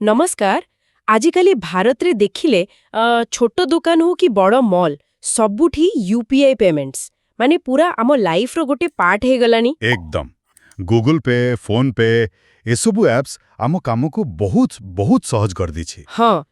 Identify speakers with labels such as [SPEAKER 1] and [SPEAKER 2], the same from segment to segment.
[SPEAKER 1] नमस्कार। आजिकाली भारत रे देखिले छोट दुकान हो कि बड़ मॉल सबुठी यूपीआई पेमेंट्स माने पूरा आम लाइफ रो गोटे पार्ट हे गलानी।
[SPEAKER 2] एकदम गूगल पे फोन पे एसबू एप्स आम कामको बहुत बहुत सहज कर दीछि।
[SPEAKER 1] हाँ,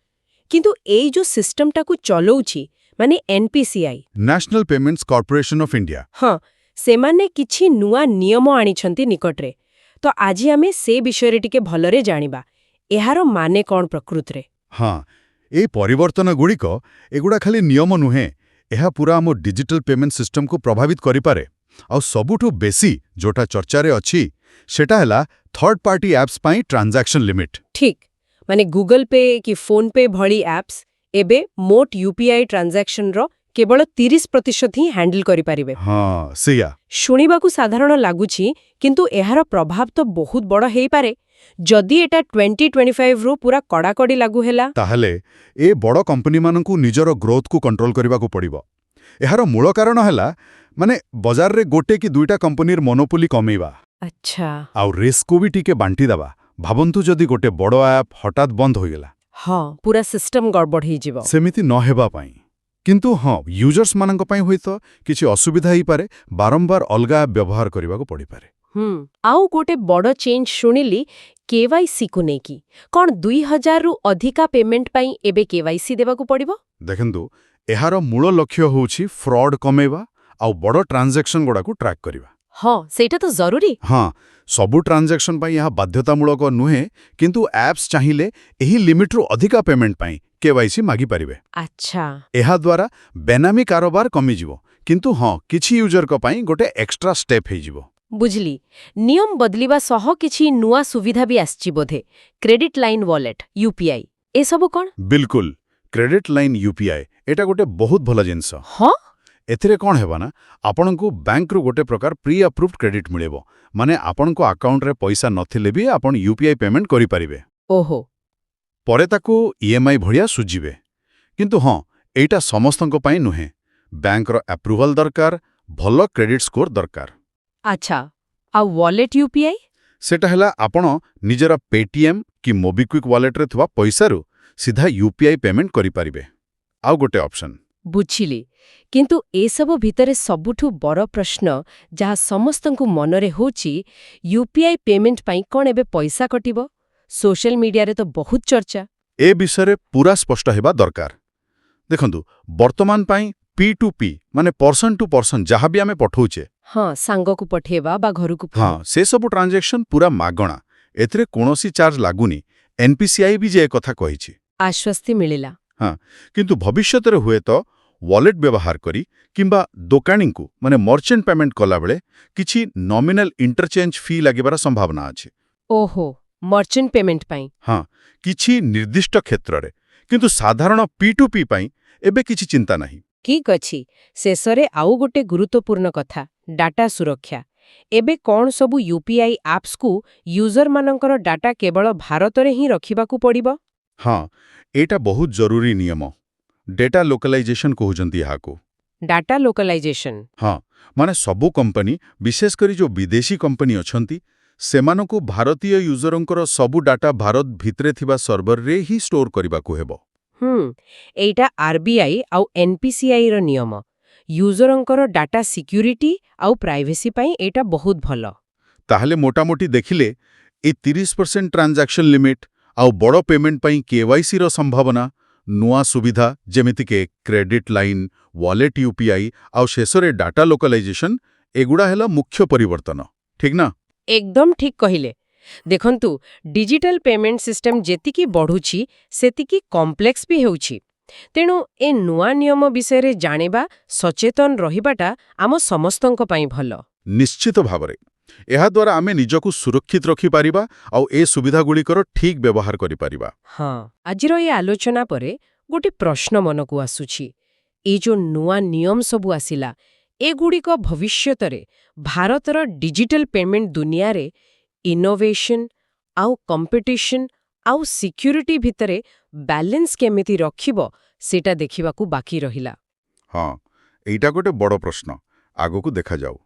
[SPEAKER 1] किंतु एई जो सिस्टम टाकू चलौछि माने NPCI
[SPEAKER 2] national payments corporation of India.
[SPEAKER 1] हाँ, सेमाने किछि नुआ नियम आनिछंती निकटरे। तो आजि आमे से विषय टिके भलरे जानिबा एहारो माने कोन प्रकृतरे।
[SPEAKER 2] हाँ, ए परिवर्तन गुड़िक एगुड़ा खाली नियम नुहे, एहा पूरा आम डिजिटल पेमेंट सिस्टम को प्रभावित करिपारे। आउ सबुठु बेसी जोटा चर्चारे अछि सेटा हैला थर्ड पार्टी एप्स पाई ट्रांजैक्शन लिमिट।
[SPEAKER 1] ठीक, माने गूगल पे कि फोन पे भली एप्स एबे मोट यूपीआई ट्रांजैक्शन रो केवल 30% ही हैंडल करि पारिबे।
[SPEAKER 2] हाँ सेया
[SPEAKER 1] शुणिबाकू साधारण लागुछि, किंतु एहार प्रभाव तो बहुत बड़ हेई पारे जदि एटा 2025 रो पूरा कड़ाकड़ी लागू हैला।
[SPEAKER 2] ताहले ए बड़ कंपनी मानकू निजर ग्रोथ को कंट्रोल करबाकू पड़िबो। एहार मूल कारण हैला माने बाजार रे गोटे कि दुईटा कंपनीर मोनोपोली कमेइबा।
[SPEAKER 1] अच्छा।
[SPEAKER 2] आउ रिस्क को भी टिके बांटी दबा। भाबंतु जदि गोटे बड़ ऐप हठात बंद होइगला,
[SPEAKER 1] हाँ, पूरा सिस्टम गड़बड़ ही जीव।
[SPEAKER 2] सेमिति न हेबा पाई। किंतु हाँ, यूजर्स मानक पाई होइतो किछि असुविधा ही पारे, बारंबार अलगा ऐप व्यवहार करबाकू पड़ी पारे।
[SPEAKER 1] आउ गोटे बड़ चेंज शुणिली केवाईसी को नेकी कौन 2000 रु अधिका पेमेंट पाई एबे केवाईसी देबाकू पड़िबो।
[SPEAKER 2] देखंतु एहार मूल लक्ष्य होउछि फ्रॉड कमेवा आउ बड़ ट्रांजैक्शन गुड़ाकू ट्रैक करबा।
[SPEAKER 1] हाँ, सेटा तो जरूरी।
[SPEAKER 2] हाँ, सबु ट्रांजैक्शन पाई यह बाध्यतामूलक नुहे, किंतु एप्स चाहिए एही लिमिट रु अधिका पेमेंट पाई केवाईसी मागी पारिबे।
[SPEAKER 1] अच्छा।
[SPEAKER 2] एहा द्वारा बेनामी कारोबार कमी जिवो, किंतु हाँ किछि यूजर को पाई गोटे एक्स्ट्रा स्टेप हे जिवो।
[SPEAKER 1] बुझली। नियम बदलिबा सह किछि नुआ सुविधा भी आछि बोधे। क्रेडिट लाइन वॉलेट यूपीआई ए सब कोन?
[SPEAKER 2] बिल्कुल, क्रेडिट लाइन यूपीआई एटा गोटे बहुत भला जिंस।
[SPEAKER 1] हाँ,
[SPEAKER 2] एथिरे कोन हेबा ना, आपनकू बैंक रु गोटे प्रकार प्री अप्रूव्ड क्रेडिट मिलेबो। माने आपनको अकाउंट रे पैसा नथिले भी आपन यूपीआई पेमेंट करि पारिबे।
[SPEAKER 1] ओहो।
[SPEAKER 2] परे ताकू ईएमआई भड़िया सुझिबे। किंतु हाँ, एटा समस्तनको पाई नुहे। बैंक रो अप्रूवल दरकार, भलो क्रेडिट स्कोर दरकार।
[SPEAKER 1] अच्छा, आ वॉलेट यूपीआई?
[SPEAKER 2] सेटा हैला आपण निजरा पेटीएम कि मोबिक्विक वॉलेट रे थवा पैसा रु सीधा यूपीआई पेमेंट करि पारिबे। आउ गोटे ऑप्शन।
[SPEAKER 1] बुझिली। किंतु ए सब भितरे सबुठु बड़ प्रश्न जहा समस्तंकु मनरे होची यूपीआई पेमेंट पाई कोन एबे पैसा कटिबो। सोशल मीडिया रे तो बहुत चर्चा।
[SPEAKER 2] ए विषय पूरा स्पष्ट हेबा दरकार। देखंतु वर्तमान पाई P2P माने पर्सन टू पर्सन जहाँ भी आमे पठौचे,
[SPEAKER 1] हाँ, सांग को पठेबा बा घर को।
[SPEAKER 2] हाँ से सब ट्रांजैक्शन पूरा मागणा, एथिरे कोनोसी चार्ज लागुनी। एनपीसीआई भी जे कथा कहिछि।
[SPEAKER 1] आश्वस्ति मिलिला।
[SPEAKER 2] हाँ, किंतु भविष्यत रे हुए तो वॉलेट व्यवहार करी किंबा दोकानी को माने मर्चेंट पेमेंट कला बेले किछि नॉमिनल इंटरचेंज फी लागिबार संभावना अछि।
[SPEAKER 1] ओहो, मर्चेंट पेमेंट पाई?
[SPEAKER 2] हाँ, किछि निर्दिष्ट क्षेत्र रे, किंतु साधारण P2P पाई एबे किछि चिंता नाही।
[SPEAKER 1] ठीक अछि। शेषरे आउ गोटे गुरुत्वपूर्ण कथा, डाटा सुरक्षा। एबे कौन सबु यूपीआई एप्स को यूजर मानकर डाटा केवल भारत रे ही रखिबाकू पड़िबो?
[SPEAKER 2] हाँ, एटा बहुत जरूरी नियम। डेटा लोकलाइजेशन कहउजंती याको।
[SPEAKER 1] Data localisation?
[SPEAKER 2] हाँ, माने सबु कंपनी विशेष करी जो विदेशी कंपनी अछंती सेमानकू भारतीय यूजरंकर सबु डाटा भारत भितरे थिबा सर्वर रे ही स्टोर करिबाकू हेबो।
[SPEAKER 1] एटा आरबीआई आउ एनपीसीआई रो नियम। यूजरंकर डाटा सिक्यूरिटी आउ प्राइवेसी पाई एटा बहुत भलो।
[SPEAKER 2] ताहले मोटामोटी देखिले ए 30% ट्रांजैक्शन लिमिट आउ बड़ो पेमेंट पाई केवाईसी रो संभावना, नुआ सुविधा जेमिति के क्रेडिट लाइन, वॉलेट यूपीआई आउ शेषरे डाटा लोकलाइजेशन एगुड़ा हैला मुख्य परिवर्तन। ठीक ना?
[SPEAKER 1] एकदम ठीक कहिले। देखंतु डिजिटल पेमेंट सिस्टम जेतिकी बढ़ुछि सेतिकी कॉम्प्लेक्स भी हेउछि। तेणु ए नुआ नियम विषय रे जानिबा सचेतन रहिबाटा आम समस्तंक पाई भलो।
[SPEAKER 2] निश्चित भावरे एहा द्वारा आमे निजको सुरक्षित रखि पारिबा आउ ए सुविधा गुड़िकर ठीक व्यवहार करि पारिबा।
[SPEAKER 1] हाँ, आजिर ए आलोचना परे गोटे प्रश्न मनकू आसुछि। ए जो नुआ नियम सबु आसिला एगुड़िक भविष्यतरे भारतर डिजिटल पेमेंट दुनिया रे इनोवेशन आउ कंपिटिशन आउ सिक्यूरिटी भितरे बैलेंस केमिति रखिबो सेटा देखिबाकू बाकी रहिला।
[SPEAKER 2] हाँ, एइटा गोटे बड़ प्रश्न, आगो को देखा जाऊ।